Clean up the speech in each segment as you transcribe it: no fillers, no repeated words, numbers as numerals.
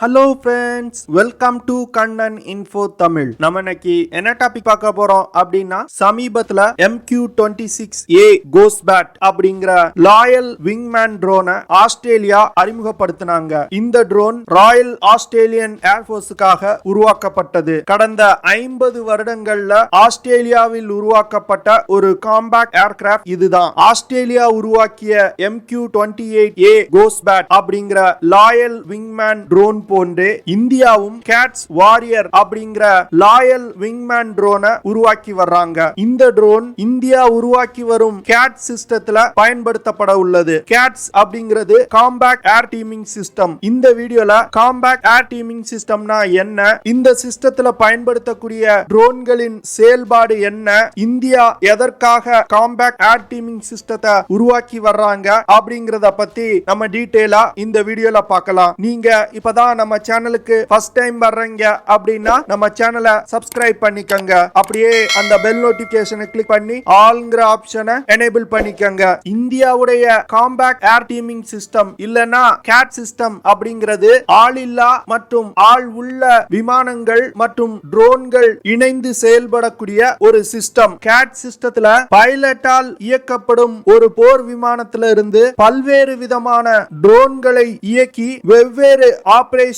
Hello friends, welcome to Kannan Info Tamil. நம்ம இன்னைக்கு என்ன டாபிக் பார்க்க போறோம் அப்படின்னா சமீபத்துல MQ-26A Ghost Bat அப்படிங்கிற லாயல் விங்மேன் ட்ரோனை ஆஸ்திரேலியா அறிமுகப்படுத்தினாங்க. இந்த ட்ரோன் ராயல் ஆஸ்திரேலியன் ஏர்போர்ஸுக்காக உருவாக்கப்பட்டது. கடந்த 50 வருடங்கள்ல ஆஸ்திரேலியாவில் உருவாக்கப்பட்ட ஒரு காம்பேக்ட் ஏர்கிராப்ட் இதுதான். ஆஸ்திரேலியா உருவாக்கிய MQ-28A Ghost Bat அப்படிங்கிற லாயல் விங்மேன் ட்ரோன் போன்றே இந்தியாவும் கேட்ஸ் வாரியர் அப்படிங்கிற லாயல் விங்மேன் ட்ரோனை உருவாக்கி வர்றாங்க. இந்த ட்ரோன் இந்தியா உருவாக்கி வரும் கேட் சிஸ்டத்துல பயன்படுத்தப்பட உள்ளது. கேட்ஸ் அப்படிங்கிறது காம்பேக்ட் ஏர் டீமிங் சிஸ்டம். இந்த வீடியோல காம்பேக்ட் ஏர் டீமிங் சிஸ்டம்னா என்ன, இந்த சிஸ்டத்துல பயன்படுத்தக்கூடிய ட்ரோன்களின் செயல்பாடு என்ன, இந்தியா எதற்காக காம்பேக்ட் ஏர் டீமிங் சிஸ்டத்தை உருவாக்கி வர்றாங்க அப்படிங்கறத பத்தி நம்ம டீடைலா இந்த வீடியோல பார்க்கலாம். நீங்க இப்பதான் நம்ம சேனலுக்கு ஃபர்ஸ்ட் டைம் வர்றீங்க அப்படின்னா நம்ம சேனலை சப்ஸ்கிரைப் பண்ணிக்கங்க. அப்படியே அந்த பெல் நோட்டிபிகேஷனை கிளிக் பண்ணி ஆல்ங்கிற ஆப்ஷனை எனேபிள் பண்ணிக்கங்க. இந்தியாவுடைய காம்பேக்ட் ஏர் டீமிங் சிஸ்டம் இல்லனா கேட் சிஸ்டம் அப்படிங்கிறது ஆள் இல்லா மற்றும் ஆள் உள்ள விமானங்கள் மற்றும் ட்ரோன்கள் இணைந்து செயல்படக்கூடிய ஒரு சிஸ்டம். கேட் சிஸ்டத்துல பைலட்டால் இயக்கப்படும் ஒரு போர் விமானத்தில இருந்து பல்வேறு விதமான ட்ரோன்களை இயக்கி வெவ்வேறு ஆபரேஷன்ஸ்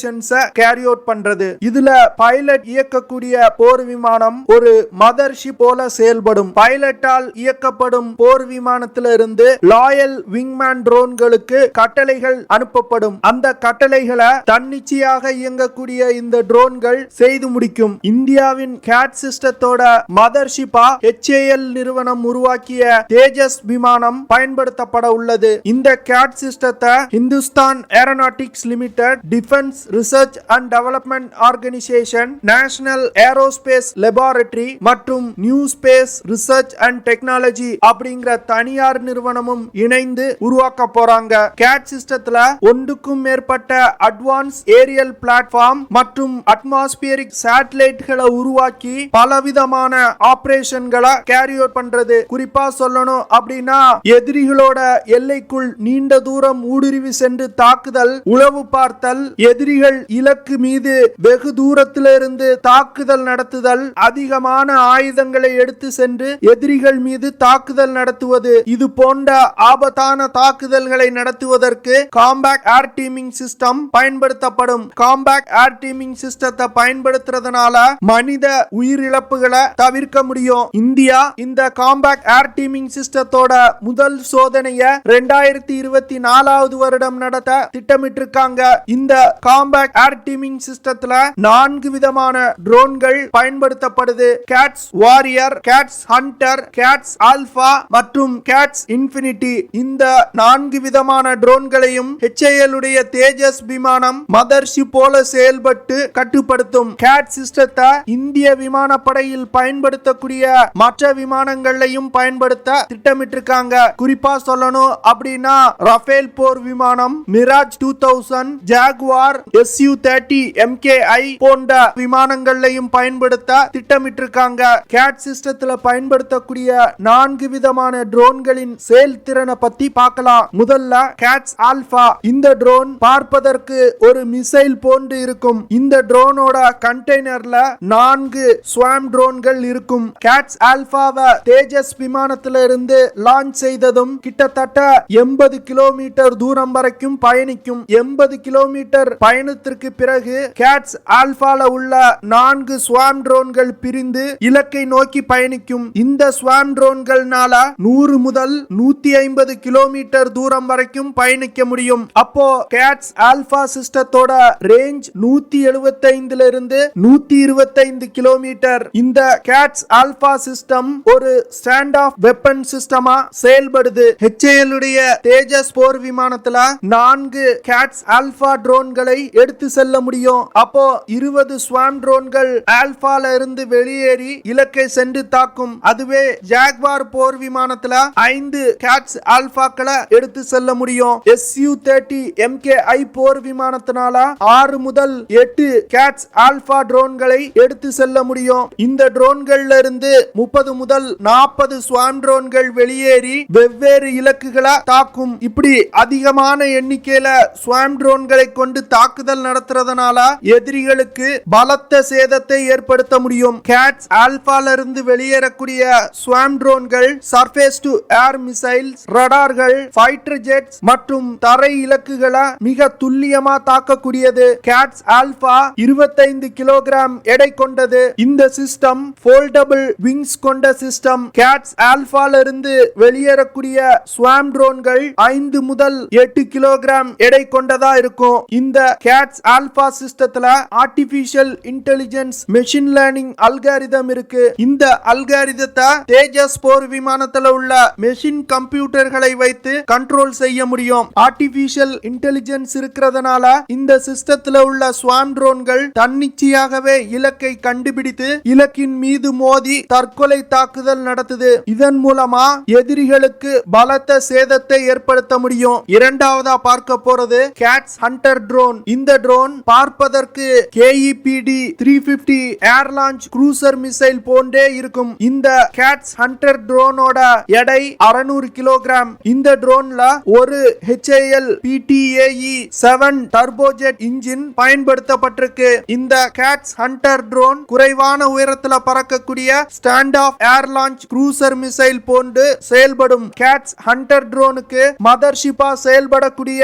கேரி அவுட் பண்றது. இதுல பைலட் இயக்கக்கூடிய போர் விமானம் ஒரு மதர்ஷிப் போல செயல்படும். பைலட்டால் இயக்கப்படும் போர் விமானத்திலிருந்து லாயல் விங்மேன் ட்ரோன்களுக்கு கட்டளைகள் அனுப்பப்படும். அந்த கட்டளைகளை தன்னிச்சையாக இயங்கக்கூடிய இந்த ட்ரோன்கள் செய்து முடிக்கும். இந்தியாவின் கேட் சிஸ்டத்தோட மதர்ஷிப்பா HAL நிறுவனம் உருவாக்கிய தேஜஸ் விமானம் பயன்படுத்தப்பட உள்ளது. இந்த கேட் சிஸ்டத்தை Hindustan aeronautics limited, defence research and development organisation, national aerospace laboratory மற்றும் new space research and technology அப்படிங்கிற தனியார் நிறுவனமும் இணைந்து உருவாக்க போறாங்க. கேட் சிஸ்டத்துல ஒன்றுக்கும் மேற்பட்ட அட்வான்ஸ் ஏரியல் பிளாட்ஃபார்ம் மற்றும் அட்மாஸ்பியரிக் சேட்டலைட்களை உருவாக்கி பலவிதமான ஆபரேஷன்களை கேரி அவுட் பண்றது. குறிப்பா சொல்லணும் அப்படின்னா எதிரிகளோட எல்லைக்குள் நீண்ட தூரம் ஊடுருவி சென்று தாக்குதல், உளவு பார்த்தல், எதிரிகள் இலக்கு மீது வெகு தூரத்திலிருந்து தாக்குதல் நடத்துதல், அதிகமான ஆயுதங்களை எடுத்து சென்று எதிரிகள் மீது தாக்குதல் நடத்துவது, இது போன்ற ஆபத்தான தாக்குதல்களை நடத்துவதற்கு காம்பேக்ட் ஏர் டீமிங் சிஸ்டம் பயன்படுத்தப்படும். காம்பேக்ட் ஏர் டீமிங் சிஸ்டத்தை பயன்படுத்துறதுனால மனித உயிரிழப்புகளை தவிர்க்க முடியும். இந்தியா இந்த காம்பேக்ட் ஏர் டீமிங் சிஸ்டத்தோட முதல் சோதனையை 2024 வருடம் நடத்த திட்டமிட்டிருக்காங்க. இந்த காம்பேக்ட் ஏர் டீமிங் சிஸ்டத்துல 4 விதமான ட்ரோன்கள் பயன்படுத்தப்படுது. CATS warrior, CATS hunter, CATS alpha மற்றும் கேட்ஸ் இன்ஃபினிட்டி. இந்த 4 விதமான ட்ரோன்களையும் HAL உடைய தேஜஸ் விமானம் மதர்ஷிப் போல செயல்பட்டு கட்டுப்படுத்தும். கேட் சிஸ்டத்தை இந்திய விமானப்படையில் பயன்படுத்தக்கூடிய மற்ற விமானங்களையும் பயன்படுத்த திட்டமிட்டிருக்காங்க. குறிப்பா சொல்லணும் அப்படின்னா ரஃபேல் போர் விமானம், மிராஜ் 2000, ஜாகுவார், Su-30 MKI போன்ற விமானங்களையும் பயன்படுத்த திட்டமிட்டிருக்காங்க. கேட் சிஸ்டத்துல பயன்படுத்தக்கூடிய 4 விதமான ட்ரோன்களின் செயல்திறனை பத்தி பார்க்கலாம். முதல்ல கேட்ஸ் ஆல்பா. இந்த ட்ரோன் பார்ப்பதற்கு ஒரு மிசைல் போன்று இருக்கும். இந்த ட்ரோனோட கண்டெய்னர்ல 4 ஸ்வாம் ட்ரோன்கள் இருக்கும். கேட்ஸ் ஆல்பாவை தேஜஸ் விமானத்திலிருந்து லான்ச் செய்ததும் கிட்டத்தட்ட 80 கிலோமீட்டர் தூரம் வரைக்கும் பயணிக்கும். 80 கிலோமீட்டர் பயணத்திற்கு பிறகு கேட்ஸ் ஆல்பால உள்ள 4 ஸ்வாம் ட்ரோன்கள் பிரிந்து இலக்கை நோக்கி பயணிக்கும். இந்த ஸ்வாம் ட்ரோன்கள்னால 100 முதல் 150 கிலோமீட்டர் தூரம் வரைக்கும் பயணிக்க முடியும். அப்போ கேட்ஸ் ஆல்பா சிஸ்டத்தோட ரேஞ்ச் 175 இருந்து 125 கிலோமீட்டர். இந்த கேட்ஸ் ஆல்பா சிஸ்டம் ஒரு ஸ்டாண்ட் ஆஃப் வெப்பன் சிஸ்டமா செயல்படுது. HAL உடைய தேஜஸ் போர் விமானத்துல 4 கேட்ஸ் ஆல்பா ட்ரோன்களை எடுத்து செல்ல முடியும். அப்போ 20 ஸ்வாம் ட்ரோன்கள் ஆல்பால இருந்து வெளியேறி இலக்கை சென்று தாக்கும். அதுவே ஜாகுவார் போர் விமானத்துல 5 கேட்ஸ் ஆல்பாக்களை எடுத்து செல்ல முடியும். Su-30 MKI போர் விமானத்தினால 6 முதல் 8 கேட்ஸ் ஆல்பா ட்ரோன்களை எடுத்து செல்ல முடியும். இந்த ட்ரோன்கள்ல இருந்து 30 முதல் 40 ஸ்வாம் ட்ரோன்கள் வெளியேறி வெவ்வேறு இலக்குகளை தாக்கும். இப்படி அதிகமான எண்ணிக்கையில ஸ்வாம் ட்ரோன்களை கொண்டு தாக்க தாக்குதல் நடத்துறதுனால எதிரிகளுக்கு பலத்த சேதத்தை ஏற்படுத்த முடியும். கேட்ஸ் ஆல்பால இருந்து வெளியேறக்கூடிய ஸ்வாம் ட்ரோன்கள் சர்ஃபேஸ் டு ஏர் மிசைல்ஸ், ரடார்கள், ஃபைட்டர் ஜெட்ஸ் மற்றும் தரை இலக்குகளை மிக துல்லியமா தாக்கக்கூடியது. கேட்ஸ் ஆல்பா 25 கிலோகிராம் எடை கொண்டது. இந்த சிஸ்டம் ஃபோல்டபிள் விங்ஸ் கொண்ட சிஸ்டம். கேட்ஸ் ஆல்பால இருந்து வெளியேறக்கூடிய ஸ்வாம் ட்ரோன்கள் 5 முதல் 8 கிலோகிராம் எடை கொண்டதா இருக்கும். இந்த கேட்ஸ் ஆல்பா சிஸ்டத்துல artificial intelligence machine learning algorithm இருக்கு. இந்த அல்காரிதத்தை தேஜஸ் போர் விமானத்துல உள்ள மெஷின் கம்ப்யூட்டர்களை வைத்து கண்ட்ரோல் செய்ய முடியும். ஆர்டிபிஷியல் இன்டெலிஜென்ஸ் இருக்கிறதுனால இந்த சிஸ்டத்துல உள்ள ஸ்வாம் ட்ரோன்கள் தன்னிச்சையாகவே இலக்கை கண்டுபிடித்து இலக்கின் மீது மோதி தற்கொலை தாக்குதல் நடத்துது. இதன் மூலமா எதிரிகளுக்கு பலத்த சேதத்தை ஏற்படுத்த முடியும். இரண்டாவதா பார்க்க போறது கேட்ஸ் ஹண்டர் ட்ரோன். இந்த ட்ரோன் பார்ப்பதற்கு KEPD 350 ஏர் லான்ச் க்ரூசர் மிசைல் போன்றே இருக்கும். இந்த கேட்ஸ் ஹண்டர் ட்ரோனோட எடை 600 கிலோகிராம். இந்த ட்ரோன்ல ஒரு HAL PTAE 7 டர்போஜெட் இன்ஜின் பயன்படுத்தப்பட்டிருக்கு. இந்த கேட்ஸ் ஹண்டர் ட்ரோன் குறைவான உயரத்துல பறக்கக்கூடிய stand off air launch cruiser missile போன்று செயல்படும். கேட்ஸ் ஹண்டர் ட்ரோனுக்கு மதர்ஷிப்பா செயல்படக்கூடிய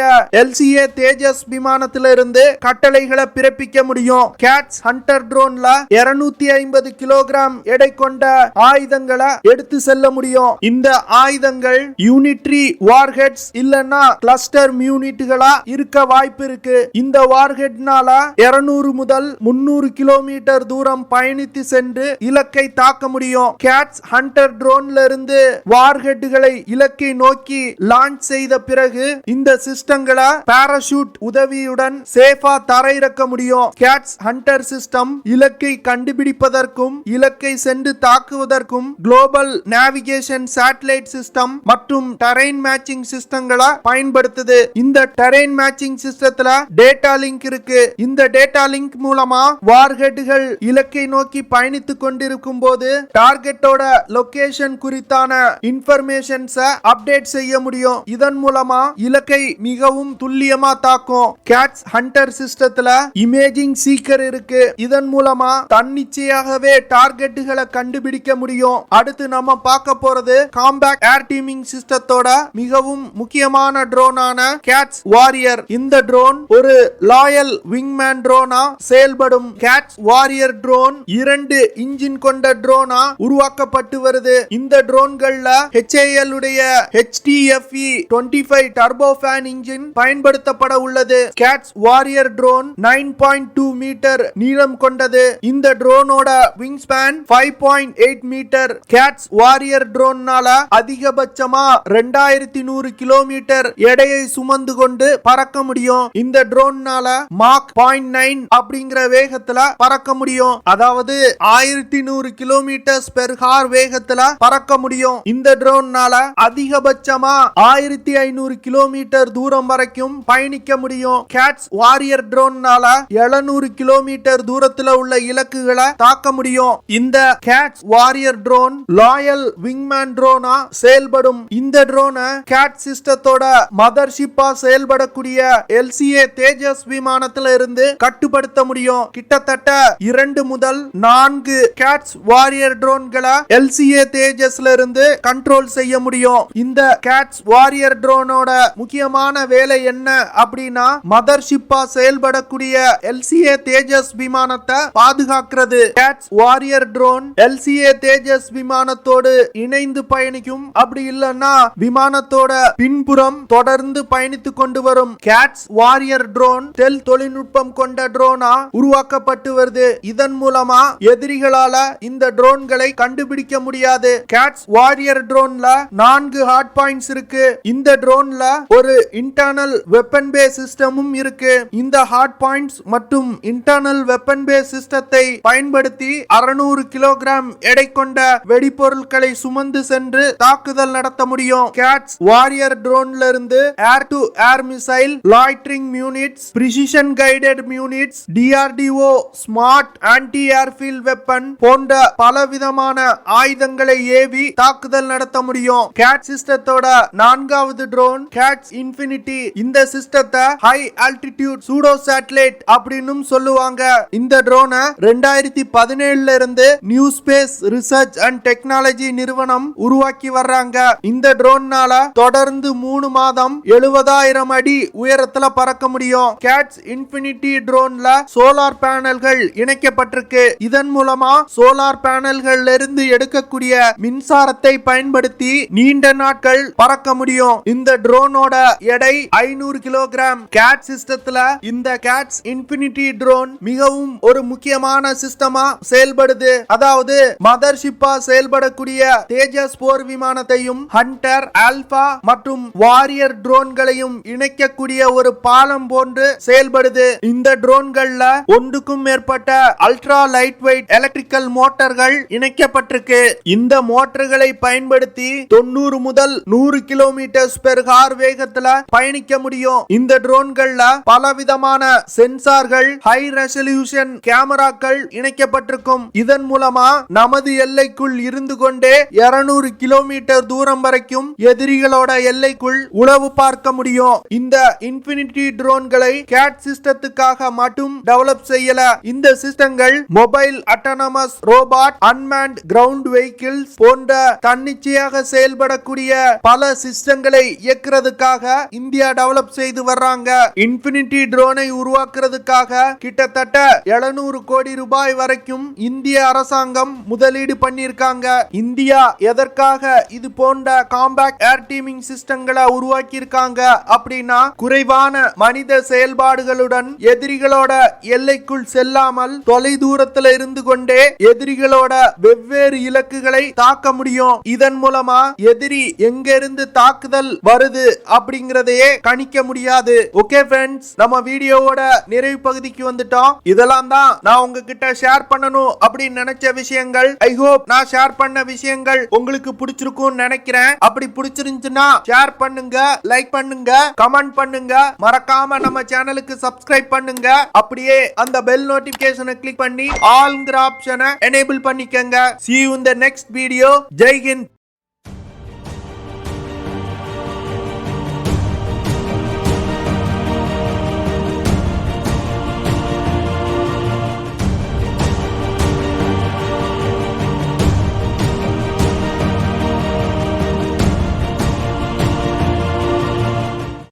LCA தேஜஸ் விமானத்திலிருந்து கட்டளைகளை பிறப்பிக்க முடியும். கேட்ஸ் ஹண்டர் ட்ரோன்ல 250 கிலோகிராம் எடை கொண்ட ஆயுதங்களை எடுத்து செல்ல முடியும். இந்த ஆயுதங்கள் யூனிட்ரி வார்ஹெட்ஸ் இல்லனா கிளஸ்டர் யூனிட்களா இருக்க வாய்ப்பு இருக்கு. இந்த வார்ஹெட்னால 200 முதல் 300 கிலோமீட்டர் தூரம் பயணித்து சென்று இலக்கை தாக்க முடியும். கேட்ஸ் ஹண்டர் ட்ரோன்ல இருந்து வார்ஹெட்களை இலக்கை நோக்கி லான்ச் செய்த பிறகு இந்த சிஸ்டங்களை பாராசூட் உதவியுடன் சேஃபா தரையிறக்க முடியும். கேட்ஸ் ஹண்டர் சிஸ்டம் இலக்கை கண்டுபிடிப்பதற்கும் இலக்கை சென்று தாக்குவதற்கும் குளோபல் நேவிகேஷன் சேட்டலைட் சிஸ்டம் மற்றும் டெரெயின் மேட்சிங் சிஸ்டங்களை பயன்படுத்துது. இந்த டெரெயின் மேட்சிங் சிஸ்டத்துல டேட்டா லிங்க் இருக்கு. இந்த டேட்டா லிங்க் மூலமா வார்ஹெட்கள் இலக்கை நோக்கி பயணித்துக் கொண்டிருக்கும் போது டார்கெட்டோட லொகேஷன் குறித்தான இன்ஃபர்மேஷன்ஸை அப்டேட் செய்ய முடியும். இதன் மூலமா இலக்கை மிகவும் துல்லியமா தாக்கும். கேட்ஸ் ஹண்டர் சிஸ்டத்துல இமேஜிங் சீக்கர் இருக்கு. இதன் மூலமா தன்னிச்சையாகவே டார்கெட்டுகளை கண்டுபிடிக்க முடியும். அடுத்து நம்ம பார்க்க போறது காம்பேக்ட் ஏர் டீமிங் சிஸ்டத்தோட மிகவும் முக்கியமான ட்ரோனான கேட்ஸ் வாரியர். இந்த ட்ரோன் ஒரு லாயல் விங்மேன் ட்ரோனா செயல்படும். கேட்ஸ் வாரியர் ட்ரோன் 2 இன்ஜின் கொண்ட ட்ரோனா உருவாக்கப்பட்டு வருது. இந்த ட்ரோன்கள்ல HAL உடைய HTFE 25 டர்போஃபேன் இன்ஜின் பயன்படுத்தப்பட உள்ளது. கேட்ஸ் வாரியர் ட்ரோன் 9.2 மீட்டர் நீளம் கொண்டது. இந்த ட்ரோனோட wing span 5.8 metre. CATS warrior ட்ரோன்னால அதிகபட்சமா 2100 கிலோமீட்டர் எடையை சுமந்து கொண்டு பறக்க முடியும். இந்த ட்ரோன்னால மாக் 0.9 அப்படிங்கிற வேகத்துல பறக்க முடியும். அதாவது 1100 கிலோமீட்டர் பெர் ஹார் வேகத்துல பறக்க முடியும். இந்த ட்ரோன்னால அதிகபட்சமா 1500 கிலோமீட்டர் தூரம் வரைக்கும் பயணிக்க முடியும். கேட்ஸ் வாரியர் ட்ரோன்னால 700 கிலோமீட்டர் தூரத்துல உள்ள இலக்குகளை தாக்க முடியும். இந்த கேட்ஸ் வாரியர் ட்ரோன் லாயல் விங்மேன் ட்ரோனா செயல்படும். இந்த ட்ரோனை கேட் சிஸ்டத்தோட மதர்ஷிப்பா செயல்படக்கூடிய LCA தேஜஸ் விமானத்துல இருந்து கட்டுப்படுத்த முடியும். கிட்டத்தட்ட 2 முதல் 4 கேட்ஸ் வாரியர் ட்ரோன்களை LCA தேஜஸ்ல இருந்து கண்ட்ரோல் செய்ய முடியும். இந்த கேட்ஸ் வாரியர் ட்ரோனோட முக்கியமான வேலை என்ன அப்படின்னா மதர்ஷிப்பா செயல்படக்கூடிய LCA தேஜஸ் விமானத்தை பாதுகாக்கிறது. கேட்ஸ் வாரியர் ட்ரோன் LCA தேஜஸ் விமானத்தோடு இணைந்து பயணிக்கும். அப்படி இல்லைன்னா விமானத்தோட பின்புறம் தொடர்ந்து பயணித்துக் கொண்டு வரும். கேட்ஸ் வாரியர் ட்ரோன் டெல் தொழில்நுட்பம் கொண்ட ட்ரோனா உருவாக்கப்பட்டு வருது. இதன் மூலமா எதிரிகளால இந்த ட்ரோன்களை கண்டுபிடிக்க முடியாது. கேட்ஸ் வாரியர் ட்ரோன்ல 4 ஹார்ட் பாயிண்ட்ஸ் இருக்கு. இந்த ட்ரோன்ல ஒரு இன்டர்னல் வெப்பன் பேஸ் சிஸ்டமும் இருக்கு. இந்த ஹார்ட் பாயிண்ட்ஸ் மற்றும் இன்டர்னல் வெப்பன் பேஸ் சிஸ்டத்தை பயன்படுத்தி 600 கிலோகிராம் எடை கொண்ட வெடிபொருட்களை சுமந்து சென்று தாக்குதல் நடத்த முடியும். கேட்ஸ் வாரியர் ட்ரோன்ல இருந்து air to air missile, loitering units, precision guided units, DRDO smart anti airfield weapon போன்ற பலவிதமான ஆயுதங்களை ஏவி தாக்குதல் நடத்த முடியும். கேட் சிஸ்டத்தோட 4வது ட்ரோன் கேட்ஸ் இன்ஃபினிட்டி. இந்த சிஸ்டத்தை high altitude altitude pseudo satellite அப்படின்னு சொல்லுவாங்க. இந்த ட்ரோனை 2017 இருந்து New space research and Technology நிறுவனம் உருவாக்கி வர்றாங்க. இந்த ட்ரோன்னால தொடர்ந்து 3 மாதம் 70,000 அடி உயரத்துல பறக்க முடியும். கேட்ஸ் இன்ஃபினிட்டி ட்ரோன்ல சோலார் பேனல்கள் இணைக்கப்பட்டிருக்கு. இதன் மூலமா சோலார் பேனல்கள் இருந்து எடுக்கக்கூடிய மின்சாரத்தை பயன்படுத்தி நீண்ட நாட்கள் பறக்க முடியும். இந்த ட்ரோனோட எடை 500 கிலோகிராம். கேட் சிஸ்டத்துல இந்த கேட்ஸ் இன்ஃபினிட்டி ட்ரோன் மிகவும் ஒரு முக்கியமான சிஸ்டமா செயல்படுது. அதாவது மதர்ஷிப்பா செயல்படக்கூடிய தேஜஸ் போர் விமானத்தையும் ஹண்டர், ஆல்பா மற்றும் வாரியர் ட்ரோன்களையும் இணைக்கக்கூடிய ஒரு பாலம் போன்று செயல்படுது. இந்த ட்ரோன்கள்ல ஒன்றுக்கும் மேற்பட்ட அல்ட்ரா லைட் வெயிட் எலக்ட்ரிக்கல் மோட்டார்கள் இணைக்கப்பட்டிருக்கு. இந்த மோட்டார்களை பயன்படுத்தி 90 முதல் 100 கிலோமீட்டர் பெர் ஹார் வேகத்துல பயணிக்க முடியும். இந்த ட்ரோன்கள்ல பலவிதமான சென்சார்கள், ஹை ரெசல்யூஷன் கேமராக்கள் இணைக்கப்பட்டிருக்கும். இதன் மூலமா நமது எல்லைக்குள் இருந்து கொண்டே 200 கிலோமீட்டர் தூரம் வரைக்கும் எதிரிகளோட எல்லைக்குள் உளவு பார்க்க முடியும். இந்த இன்ஃபினிட்டி ட்ரோன்களை கேட் சிஸ்டத்துக்காக மட்டும் டெவலப் செய்யல. இந்த சிஸ்டங்கள் mobile, autonomous robot, unmanned ground vehicles போன்ற தன்னிச்சையாக செயல்படக்கூடிய பல சிஸ்டங்களை இயக்குறதுக்காக இந்தியா டெவலப் செய்து வர்றாங்க. இன்ஃபினிட்டி ட்ரோனை உருவாக்குறதுக்காக கிட்டத்தட்ட 700 கோடி ரூபாய் வரைக்கும் இந்திய அரசாங்கம் முதலீடு பண்ணிருக்காங்க. இந்தியா எதற்காக இது போன்ற காம்பாக்ட் ஏர் டீமிங் சிஸ்டங்களை உருவாக்கி இருக்காங்க அப்படின்னா, குறைவான மனித செயல்பாடுகளுடன் எதிரிகளோட எல்லைக்குள் செல்லாமல் தொலை தூரத்தில் இருந்து கொண்டே எதிரிகளோட வெவ்வேறு இலக்குகளை தாக்க முடியும். இதன் மூலமா எதிரி எங்க இருந்து தாக்குதல் வருது அப்படிங்கறதையே கணிக்க முடியாது. ஓகே ஃப்ரெண்ட்ஸ், நம்ம வீடியோவோட நிறைவு பகுதிக்கு வந்துட்டோம். இதெல்லாம் தான் நான் உங்ககிட்ட ஷேர் பண்ணணும் அப்படின்னு நினைச்ச விஷயங்கள். ஐ ஹோப் நான் ஷேர் பண்ண விஷயங்கள் உங்களுக்கு பிடிச்சிருக்கும் நினைக்கிறேன். அப்படி பிடிச்சிருந்துச்சுன்னா ஷேர் பண்ணுங்க, லைக் பண்ணுங்க, கமெண்ட் பண்ணுங்க, மறக்காம நம்ம சேனலுக்கு சப்ஸ்கிரைப் பண்ணுங்க. அப்படியே அந்த பெல் நோட்டிபிகேஷனை கிளிக் பண்ணி ஆல்ங்கிற ஆப்ஷனை எனேபிள் பண்ணிக்கங்க. See you in the next video. Jai Hind.